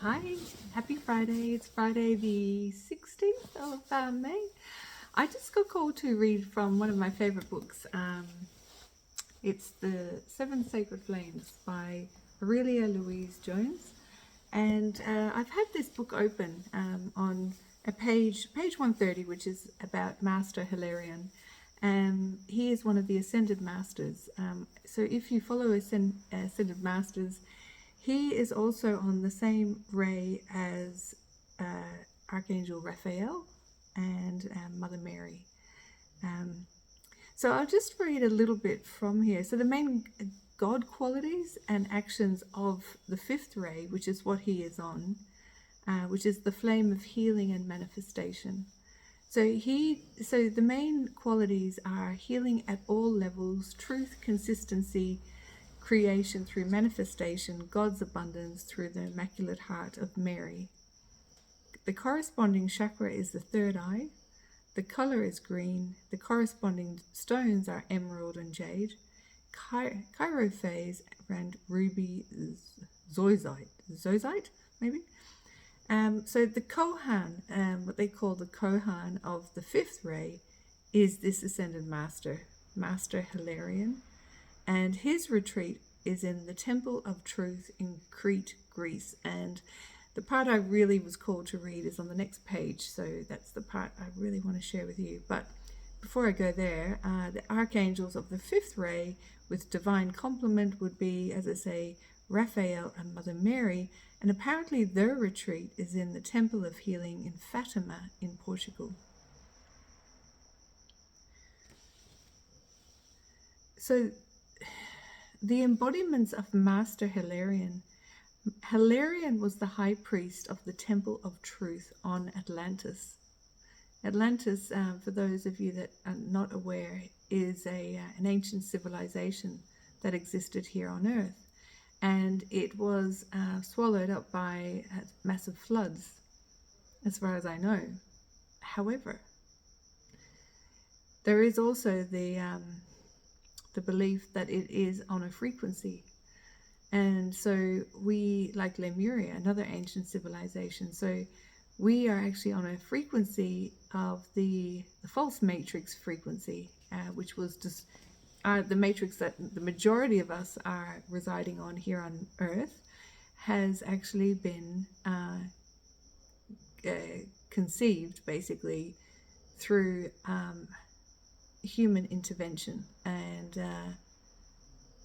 Hi, happy Friday. It's Friday the 16th of May. I just got called to read from one of my favorite books. It's The Seven Sacred Flames by Aurelia Louise Jones. And I've had this book open on a page 130, which is about Master Hilarion. He is one of the Ascended Masters. So if you follow Ascended Masters, he is also on the same ray as Archangel Raphael and Mother Mary. So I'll just read a little bit from here. So the main God qualities and actions of the fifth ray, which is what he is on, which is the flame of healing and manifestation. So the main qualities are healing at all levels, truth, consistency, creation through manifestation, God's abundance through the Immaculate Heart of Mary. The corresponding chakra is the third eye. The color is green. The corresponding stones are emerald and jade, chirophase and ruby zoisite, maybe. So the Kohan, what they call the Kohan of the fifth ray, is this ascended master, Master Hilarion. And his retreat is in the Temple of Truth in Crete, Greece. And the part I really was called to read is on the next page, so that's the part I really want to share with you. But before I go there, the archangels of the fifth ray with divine complement would be, as I say, Raphael and Mother Mary, and apparently their retreat is in the Temple of Healing in Fatima in Portugal. So the embodiments of Master Hilarion. Hilarion was the high priest of the Temple of Truth on Atlantis. Atlantis, for those of you that are not aware, is an ancient civilization that existed here on Earth. And it was swallowed up by massive floods, as far as I know. However, there is also the belief that it is on a frequency. And so we, like Lemuria, another ancient civilization, so we are actually on a frequency of the false matrix frequency, which was just the matrix that the majority of us are residing on here on Earth, has actually been conceived basically through human intervention, and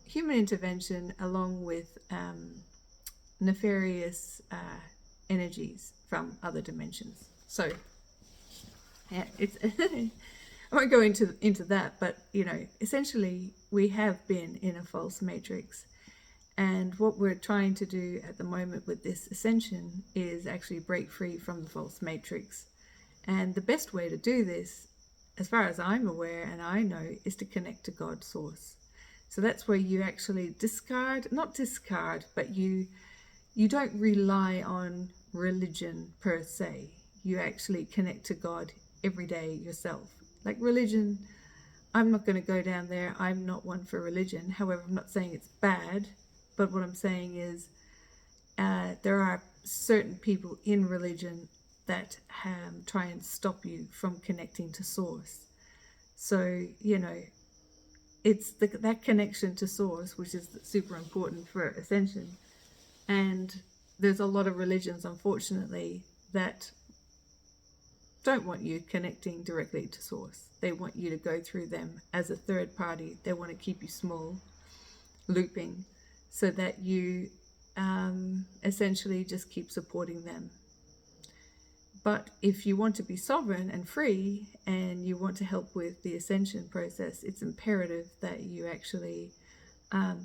human intervention along with nefarious energies from other dimensions. So yeah, it's I won't go into that, but essentially we have been in a false matrix, and what we're trying to do at the moment with this ascension is actually break free from the false matrix. And the best way to do this, as far as I'm aware and I know, is to connect to God's source. So that's where you actually not discard, but you don't rely on religion per se. You actually connect to God every day yourself. Like religion, I'm not going to go down there. I'm not one for religion. However, I'm not saying it's bad, but what I'm saying is there are certain people in religion that try and stop you from connecting to source. So, it's that connection to source which is super important for ascension. And there's a lot of religions, unfortunately, that don't want you connecting directly to source. They want you to go through them as a third party. They want to keep you small, looping, so that you essentially just keep supporting them. But if you want to be sovereign and free, and you want to help with the ascension process, it's imperative that you actually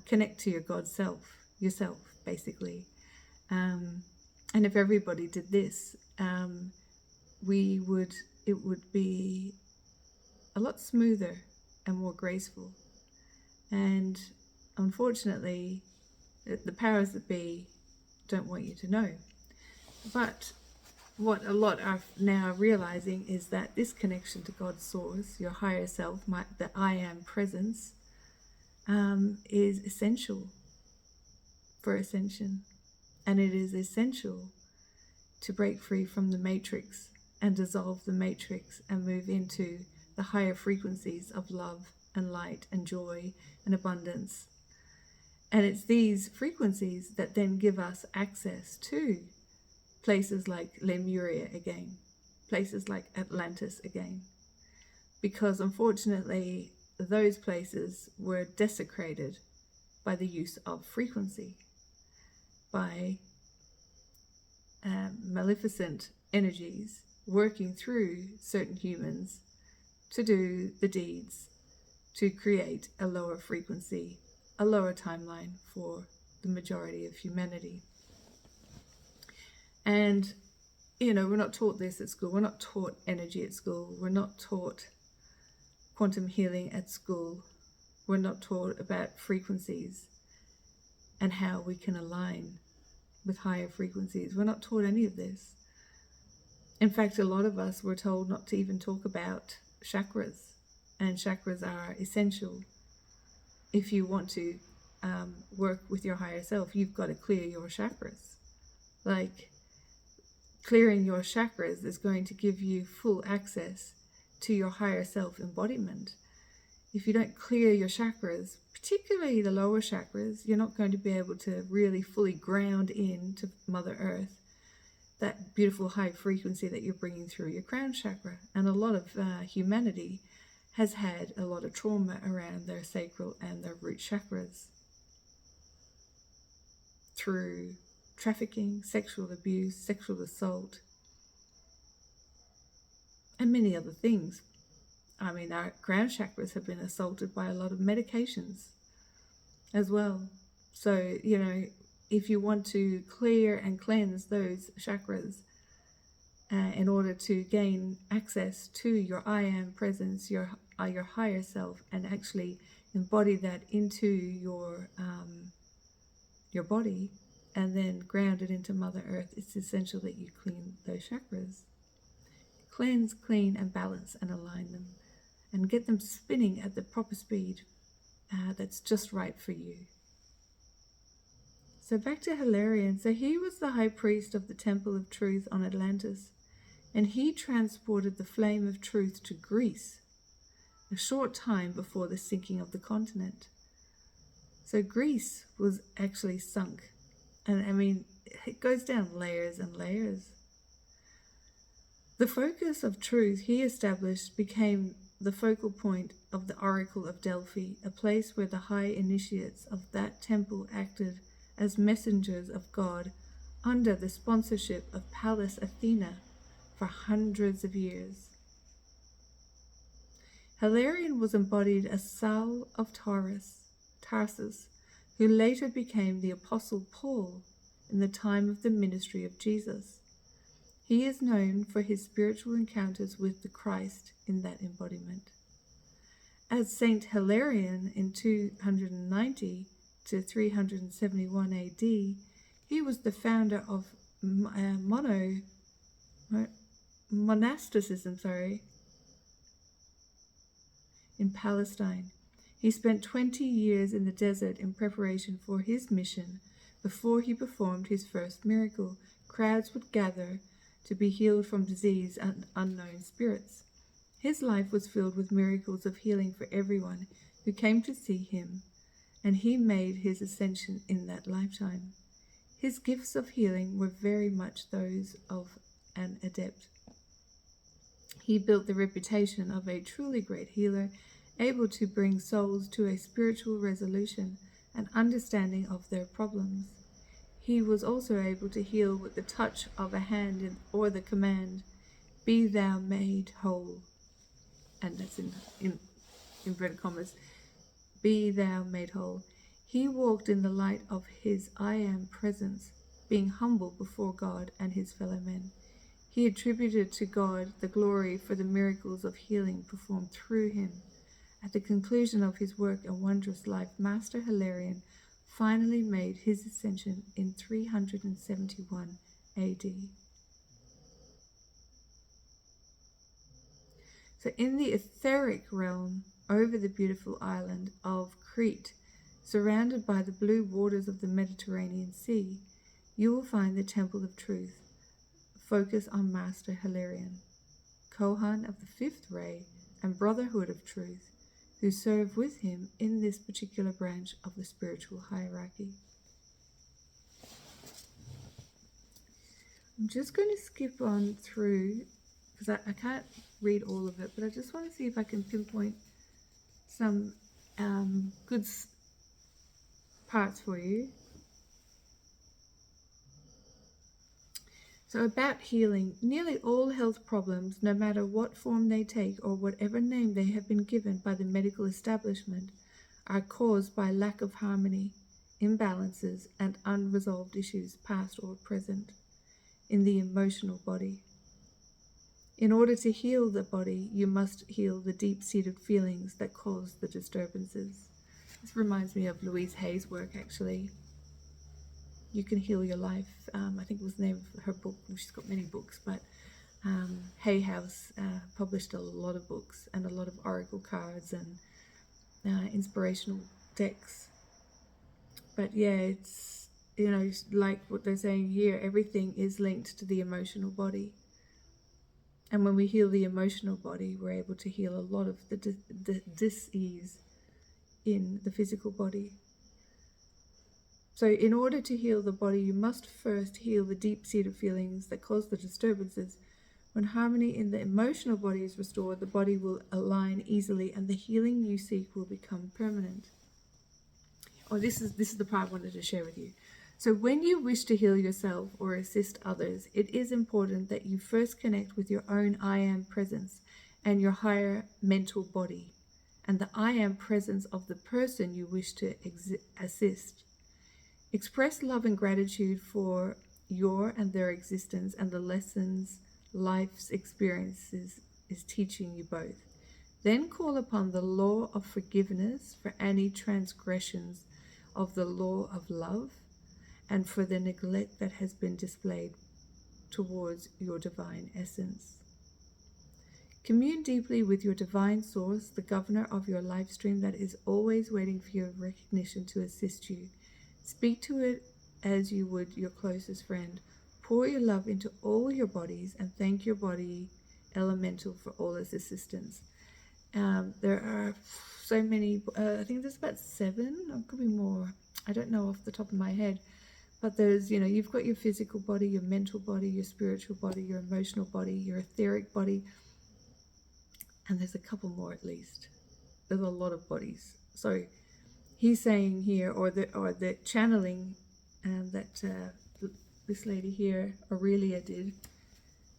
connect to your God self, yourself, basically. And if everybody did this, it would be a lot smoother and more graceful. And unfortunately, the powers that be don't want you to know. But what a lot are now realizing is that this connection to God's source, your higher self, the I am presence, is essential for ascension. And it is essential to break free from the matrix and dissolve the matrix and move into the higher frequencies of love and light and joy and abundance. And it's these frequencies that then give us access to places like Lemuria again, places like Atlantis again, because unfortunately those places were desecrated by the use of frequency, by maleficent energies working through certain humans to do the deeds, to create a lower frequency, a lower timeline for the majority of humanity. And, you know, we're not taught this at school. We're not taught energy at school. We're not taught quantum healing at school. We're not taught about frequencies and how we can align with higher frequencies. We're not taught any of this. In fact, a lot of us were told not to even talk about chakras, and chakras are essential. If you want to work with your higher self, you've got to clear your chakras. Like, clearing your chakras is going to give you full access to your higher self embodiment. If you don't clear your chakras, particularly the lower chakras, you're not going to be able to really fully ground into Mother Earth, that beautiful high frequency that you're bringing through your crown chakra. And a lot of humanity has had a lot of trauma around their sacral and their root chakras through trafficking, sexual abuse, sexual assault, and many other things. I mean, our crown chakras have been assaulted by a lot of medications as well. So, you know, if you want to clear and cleanse those chakras in order to gain access to your I am presence, your higher self, and actually embody that into your body and then ground it into Mother Earth, it's essential that you clean those chakras. Cleanse, clean, and balance and align them, and get them spinning at the proper speed that's just right for you. So back to Hilarion. So he was the high priest of the Temple of Truth on Atlantis, and he transported the flame of truth to Greece a short time before the sinking of the continent. So Greece was actually sunk. And I mean, it goes down layers and layers. The focus of truth he established became the focal point of the Oracle of Delphi, a place where the high initiates of that temple acted as messengers of God under the sponsorship of Pallas Athena for hundreds of years. Hilarion was embodied as Saul of Tarsus, who later became the Apostle Paul in the time of the ministry of Jesus. He is known for his spiritual encounters with the Christ in that embodiment. As Saint Hilarion in 290 to 371 AD, he was the founder of monasticism in Palestine. He spent 20 years in the desert in preparation for his mission. Before he performed his first miracle, crowds would gather to be healed from disease and unknown spirits. His life was filled with miracles of healing for everyone who came to see him, and he made his ascension in that lifetime. His gifts of healing were very much those of an adept. He built the reputation of a truly great healer, able to bring souls to a spiritual resolution and understanding of their problems. He was also able to heal with the touch of a hand or the command, "Be thou made whole." And that's in inverted commas, "Be thou made whole." He walked in the light of his I am presence, being humble before God and his fellow men. He attributed to God the glory for the miracles of healing performed through him. At the conclusion of his work and wondrous life, Master Hilarion finally made his ascension in 371 AD. So in the etheric realm, over the beautiful island of Crete, surrounded by the blue waters of the Mediterranean Sea, you will find the Temple of Truth, focus on Master Hilarion, Kohan of the Fifth Ray and Brotherhood of Truth, who serve with him in this particular branch of the spiritual hierarchy. I'm just going to skip on through, because I can't read all of it, but I just want to see if I can pinpoint some good parts for you. So about healing, nearly all health problems, no matter what form they take or whatever name they have been given by the medical establishment, are caused by lack of harmony, imbalances, and unresolved issues, past or present, in the emotional body. In order to heal the body, you must heal the deep-seated feelings that cause the disturbances. This reminds me of Louise Hay's work, actually. You Can Heal Your Life. I think it was the name of her book. She's got many books, but Hay House published a lot of books and a lot of oracle cards and inspirational decks. But yeah, it's, you know, like what they're saying here, everything is linked to the emotional body. And when we heal the emotional body, we're able to heal a lot of the dis-ease in the physical body. So in order to heal the body, you must first heal the deep-seated feelings that cause the disturbances. When harmony in the emotional body is restored, the body will align easily and the healing you seek will become permanent. Oh, this is the part I wanted to share with you. So when you wish to heal yourself or assist others, it is important that you first connect with your own I Am presence and your higher mental body, and the I Am presence of the person you wish to assist. Express love and gratitude for your and their existence and the lessons life's experiences is teaching you both. Then call upon the law of forgiveness for any transgressions of the law of love and for the neglect that has been displayed towards your divine essence. Commune deeply with your divine source, the governor of your life stream that is always waiting for your recognition to assist you. Speak to it as you would your closest friend. Pour your love into all your bodies and thank your body elemental for all its assistance. There are so many, I think there's about 7, or could be more. I don't know off the top of my head. But there's, you know, you've got your physical body, your mental body, your spiritual body, your emotional body, your etheric body. And there's a couple more at least. There's a lot of bodies. So he's saying here, or the channeling that this lady here, Aurelia, did,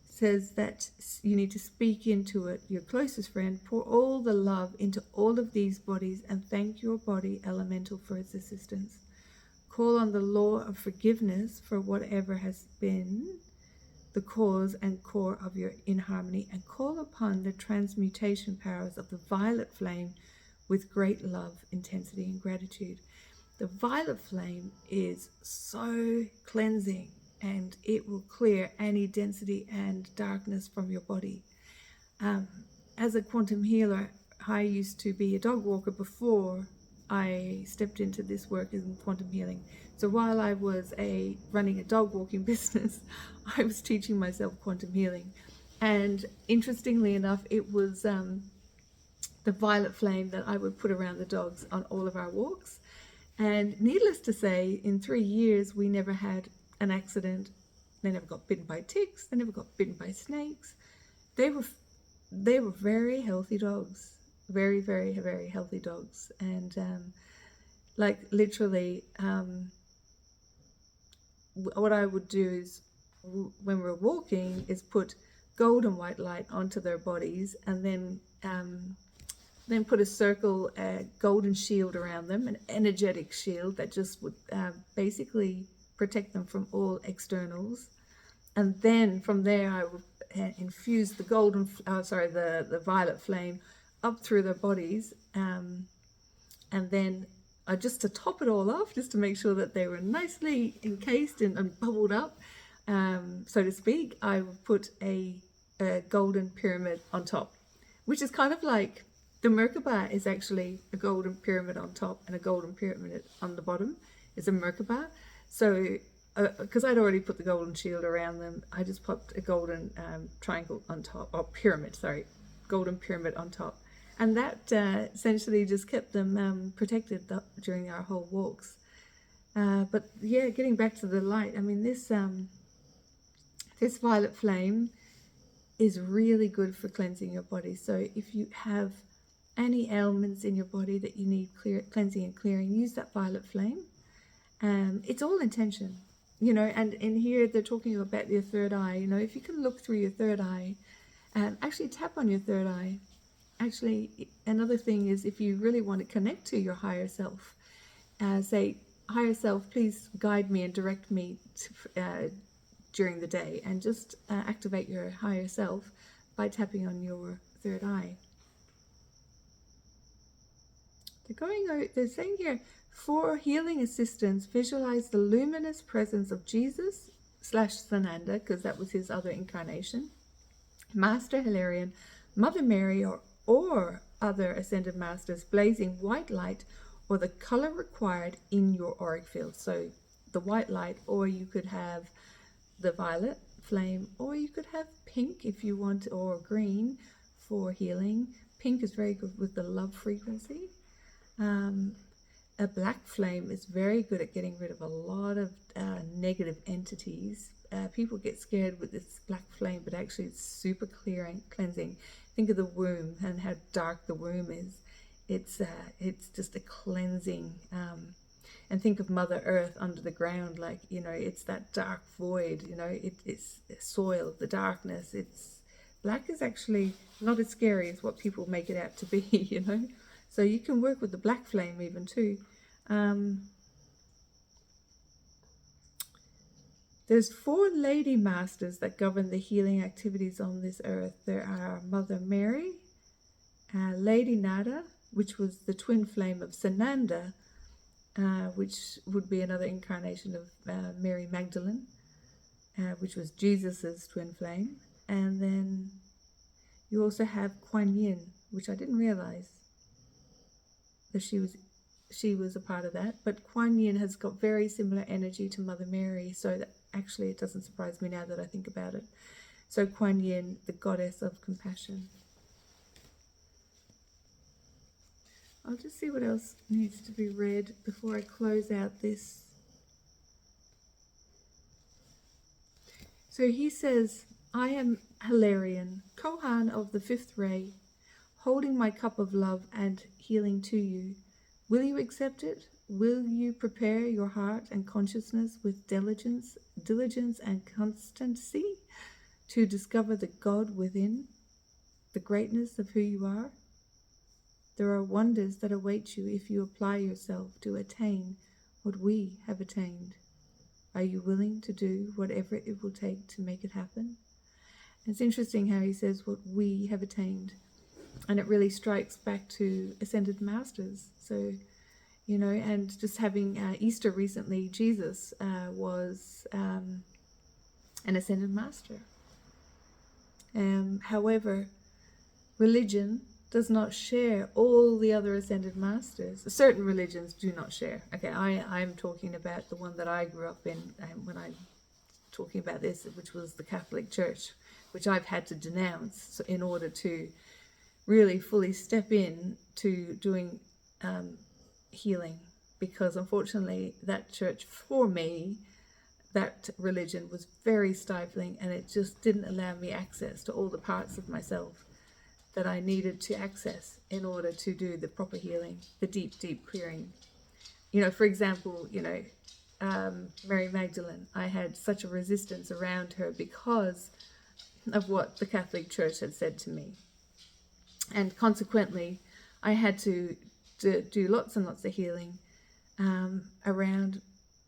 says that you need to speak into it, your closest friend, pour all the love into all of these bodies and thank your body elemental for its assistance. Call on the law of forgiveness for whatever has been the cause and core of your inharmony, and call upon the transmutation powers of the violet flame with great love, intensity, and gratitude. The violet flame is so cleansing, and it will clear any density and darkness from your body. As a quantum healer, I used to be a dog walker before I stepped into this work in quantum healing. So while I was running a dog walking business, I was teaching myself quantum healing. And interestingly enough, it was the violet flame that I would put around the dogs on all of our walks. And needless to say, in 3 years, we never had an accident. They never got bitten by ticks. They never got bitten by snakes. They were very healthy dogs. Very, very, very healthy dogs. And like literally, what I would do is when we're walking is put gold and white light onto their bodies, and then put a circle, a golden shield around them, an energetic shield that just would basically protect them from all externals. And then from there I would infuse the the violet flame up through their bodies, and then just to top it all off, just to make sure that they were nicely encased and bubbled up, so to speak, I would put a golden pyramid on top, which is kind of like the Merkaba is actually a golden pyramid on top and a golden pyramid on the bottom is a Merkaba. So because I'd already put the golden shield around them, I just popped a golden triangle on top, or pyramid, sorry, golden pyramid on top. And that essentially just kept them protected during our whole walks. But yeah, getting back to the light, I mean, this violet flame is really good for cleansing your body. So if you have any ailments in your body that you need cleansing and clearing, use that violet flame. It's all intention, you know, and in here they're talking about your third eye. You know, if you can look through your third eye, actually tap on your third eye. Actually, another thing is, if you really want to connect to your higher self, say, higher self, please guide me and direct me during the day, and just activate your higher self by tapping on your third eye. They're saying here, for healing assistance, visualize the luminous presence of Jesus / Sananda, because that was his other incarnation, Master Hilarion, Mother Mary, or other ascended masters, blazing white light or the color required in your auric field. So the white light, or you could have the violet flame, or you could have pink if you want, or green for healing. Pink is very good with the love frequency. A black flame is very good at getting rid of a lot of negative entities. People get scared with this black flame, but actually it's super cleansing. Think of the womb and how dark the womb is. It's just a cleansing. And think of Mother Earth under the ground, like, you know, it's that dark void, you know, it's soil, the darkness. Black is actually not as scary as what people make it out to be, you know. So you can work with the black flame even too. There's 4 lady masters that govern the healing activities on this earth. There are Mother Mary, Lady Nada, which was the twin flame of Sananda, which would be another incarnation of Mary Magdalene, which was Jesus's twin flame. And then you also have Kuan Yin, which I didn't realize that she was a part of that. But Kuan Yin has got very similar energy to Mother Mary, so that actually it doesn't surprise me now that I think about it. So Kuan Yin, the goddess of compassion. I'll just see what else needs to be read before I close out this. So he says, I am Hilarion, Kohan of the 5th ray, holding my cup of love and healing to you. Will you accept it? Will you prepare your heart and consciousness with diligence and constancy to discover the God within, the greatness of who you are? There are wonders that await you if you apply yourself to attain what we have attained. Are you willing to do whatever it will take to make it happen? And it's interesting how he says what we have attained. And it really strikes back to ascended masters. So, you know, and just having Easter recently, Jesus was an ascended master. However, religion does not share all the other ascended masters. Certain religions do not share. Okay, I'm talking about the one that I grew up in when I'm talking about this, which was the Catholic Church, which I've had to denounce in order to really fully step in to doing healing, because unfortunately that church, for me, that religion was very stifling, and it just didn't allow me access to all the parts of myself that I needed to access in order to do the proper healing, the deep clearing. You know, for example, you know, Mary Magdalene, I had such a resistance around her because of what the Catholic Church had said to me. And consequently, I had to do lots and lots of healing around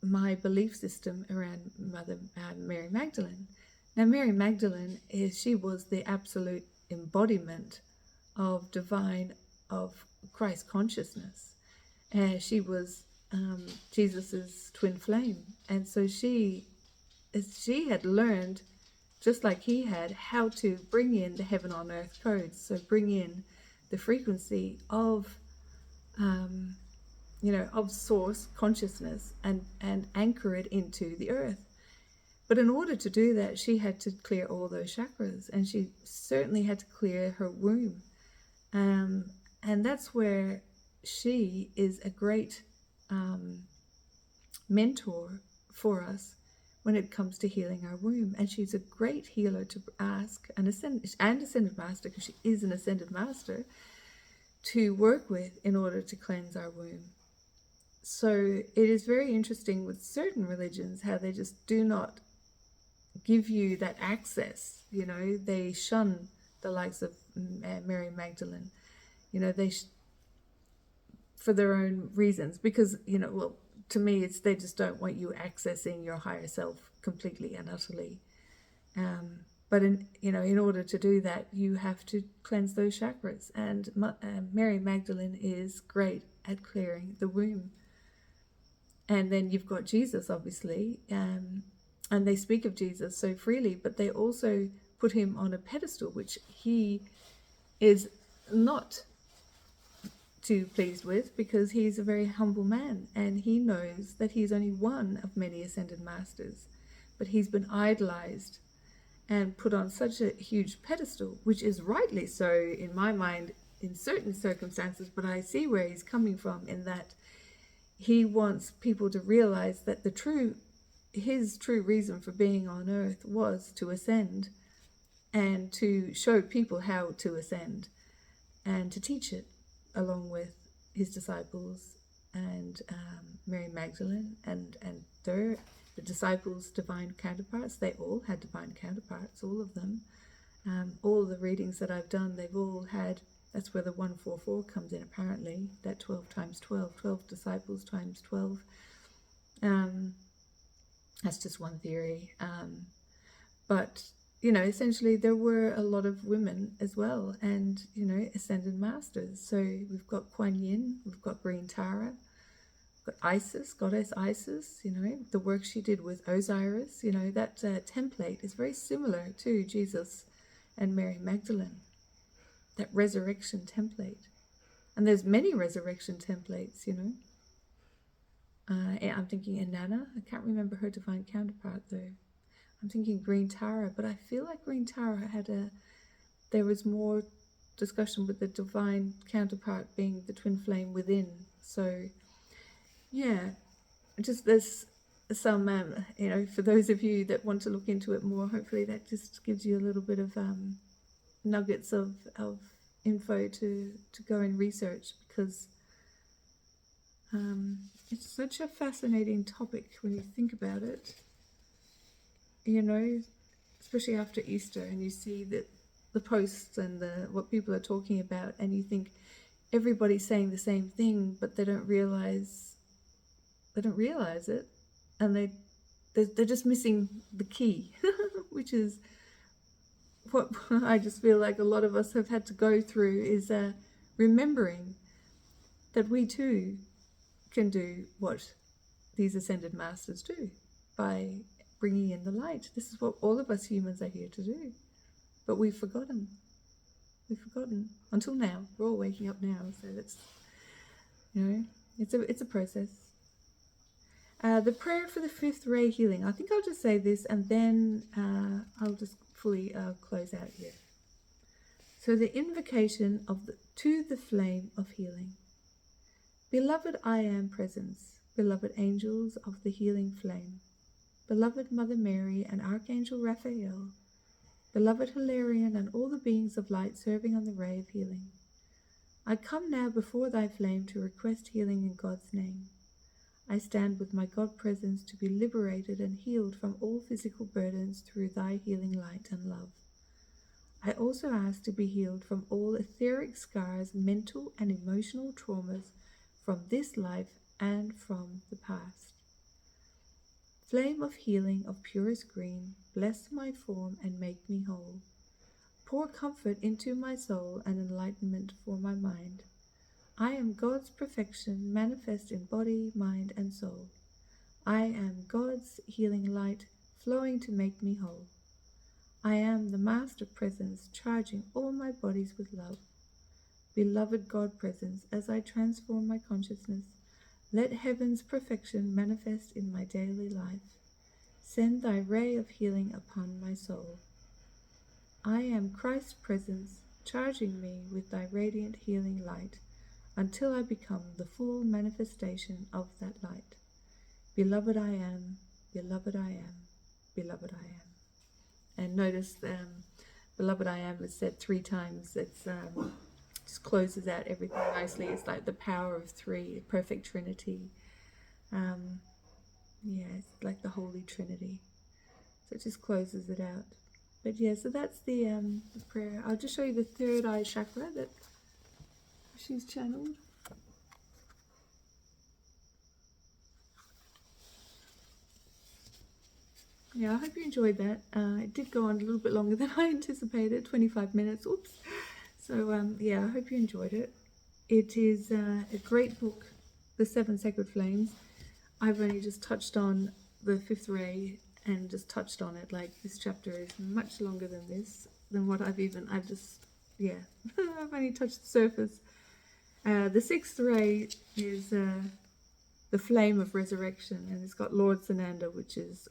my belief system around Mother Mary Magdalene. Now, Mary Magdalene she was the absolute embodiment of Christ consciousness. She was Jesus's twin flame, and so she had learned, just like he had, how to bring in the heaven on earth codes. So bring in the frequency of of source consciousness and anchor it into the earth. But in order to do that, she had to clear all those chakras, and she certainly had to clear her womb. And that's where she is a great mentor for us when it comes to healing our womb. And she's a great healer to ask an ascended master, because she is an ascended master, to work with in order to cleanse our womb. So it is very interesting with certain religions how they just do not give you that access. They shun the likes of Mary Magdalene. For their own reasons, because well, to me, it's they just don't want you accessing your higher self completely and utterly. But in order to do that, you have to cleanse those chakras, and Mary Magdalene is great at clearing the womb. And then you've got Jesus, obviously, and they speak of Jesus so freely, but they also put him on a pedestal, which he is not too pleased with, because he's a very humble man, and he knows that he's only one of many ascended masters, but he's been idolized and put on such a huge pedestal, which is rightly so in my mind in certain circumstances. But I see where he's coming from, in that he wants people to realize that his true reason for being on earth was to ascend, and to show people how to ascend, and to teach it, along with his disciples and Mary Magdalene and the disciples' divine counterparts. They all had divine counterparts, all of them. All the readings that I've done, they've all had, that's where the 144 comes in, apparently, that 12 times 12, 12 disciples times 12. That's just one theory. But essentially there were a lot of women as well, and, ascended masters. So we've got Kuan Yin, we've got Green Tara, we've got Isis, goddess Isis, the work she did with Osiris, that template is very similar to Jesus and Mary Magdalene, that resurrection template. And there's many resurrection templates, I'm thinking Inanna, I can't remember her divine counterpart though. I'm thinking Green Tara, but I feel like Green Tara there was more discussion with the divine counterpart being the twin flame within. So, yeah, just there's some, for those of you that want to look into it more, hopefully that just gives you a little bit of nuggets of info to go and research, because it's such a fascinating topic when you think about it. Especially after Easter, and you see that the posts and what people are talking about, and you think everybody's saying the same thing, but they don't realize it, and they're just missing the key, which is what I just feel like a lot of us have had to go through, is remembering that we too can do what these ascended masters do by bringing in the light. This is what all of us humans are here to do, but we've forgotten. Until now. We're all waking up now, so that's, it's a process. The prayer for the fifth ray healing. I think I'll just say this, and then I'll just fully close out here. So the invocation to the flame of healing. Beloved I am presence, beloved angels of the healing flame, beloved Mother Mary and Archangel Raphael, beloved Hilarion and all the beings of light serving on the ray of healing, I come now before thy flame to request healing in God's name. I stand with my God presence to be liberated and healed from all physical burdens through thy healing light and love. I also ask to be healed from all etheric scars, mental and emotional traumas from this life and from the past. Flame of healing of purest green, bless my form and make me whole. Pour comfort into my soul and enlightenment for my mind. I am God's perfection manifest in body, mind, and soul. I am God's healing light flowing to make me whole. I am the Master Presence charging all my bodies with love. Beloved God Presence, as I transform my consciousness, Let heaven's perfection manifest in my daily life. Send thy ray of healing upon my soul. I am Christ's presence, charging me with thy radiant healing light, until I become the full manifestation of that light. Beloved I am, beloved I am, beloved I am. And notice, beloved I am is said 3 times. It's just closes out everything nicely. It's like the power of 3, perfect Trinity. Yeah, it's like the Holy Trinity. So it just closes it out. But yeah, so that's the prayer. I'll just show you the third eye chakra that she's channeled. Yeah, I hope you enjoyed that. It did go on a little bit longer than I anticipated, 25 minutes. Oops. So yeah, I hope you enjoyed it. It is a great book, The 7 Sacred Flames. I've only just touched on the 5th ray and just touched on it. Like, this chapter is much longer than this, than what I've just, yeah, I've only touched the surface. The 6th ray is the flame of resurrection, and it's got Lord Sananda, which is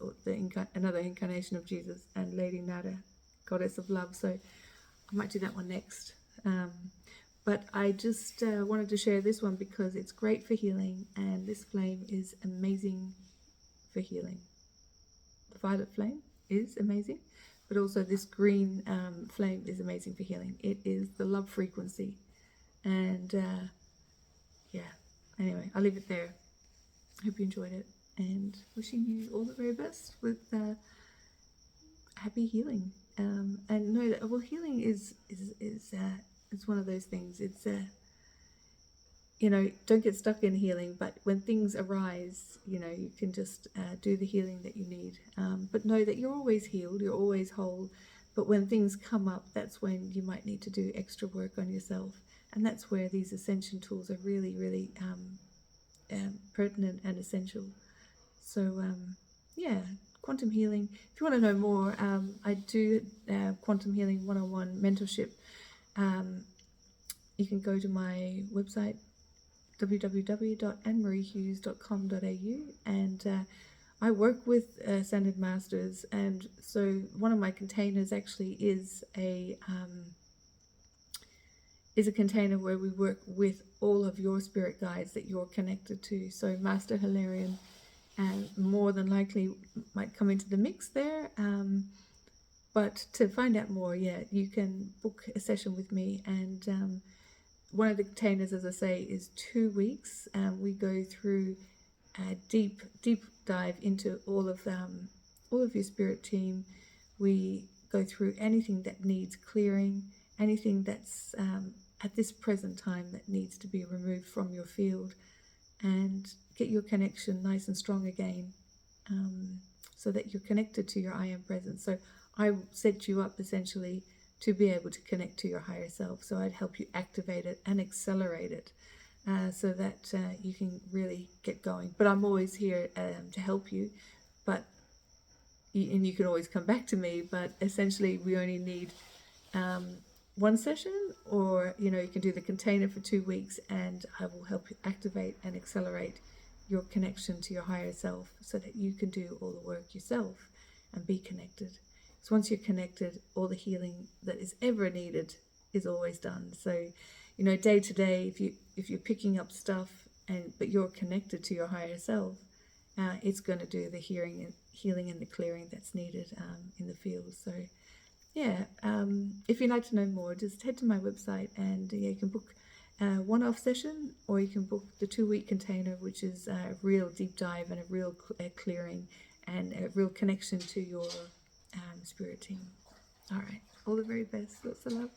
another incarnation of Jesus, and Lady Nada, goddess of love. So I might do that one next. But I just wanted to share this one because it's great for healing, and this flame is amazing for healing. The violet flame is amazing, but also this green flame is amazing for healing. It is the love frequency. And yeah, anyway, I'll leave it there. Hope you enjoyed it, and wishing you all the very best with happy healing. And know that, well, healing is it's one of those things. It's don't get stuck in healing, but when things arise, you can just do the healing that you need. But know that you're always healed, you're always whole. But when things come up, that's when you might need to do extra work on yourself, and that's where these ascension tools are really, really pertinent and essential. So yeah, quantum healing. If you want to know more, I do quantum healing one-on-one mentorship. You can go to my website, www.annemariehughes.com.au, and I work with Ascended Masters, and so one of my containers actually is a container where we work with all of your spirit guides that you're connected to. So Master Hilarion more than likely might come into the mix there. But to find out more, yeah, you can book a session with me. And one of the containers, as I say, is 2 weeks. We go through a deep dive into all of your spirit team. We go through anything that needs clearing, anything that's at this present time that needs to be removed from your field, and get your connection nice and strong again, so that you're connected to your I Am Presence. So I set you up essentially to be able to connect to your higher self. So I'd help you activate it and accelerate it, so that you can really get going. But I'm always here to help you. But and you can always come back to me. But essentially, we only need one session, or you can do the container for 2 weeks, and I will help you activate and accelerate your connection to your higher self, so that you can do all the work yourself and be connected. So once you're connected, all the healing that is ever needed is always done. So day to day, if you're picking up stuff but you're connected to your higher self, it's going to do the healing and the clearing that's needed in the field. So yeah, if you'd like to know more, just head to my website, and you can book a one-off session, or you can book the 2-week container, which is a real deep dive and a real clearing and a real connection to your spirit team. All right, all the very best. Lots of love.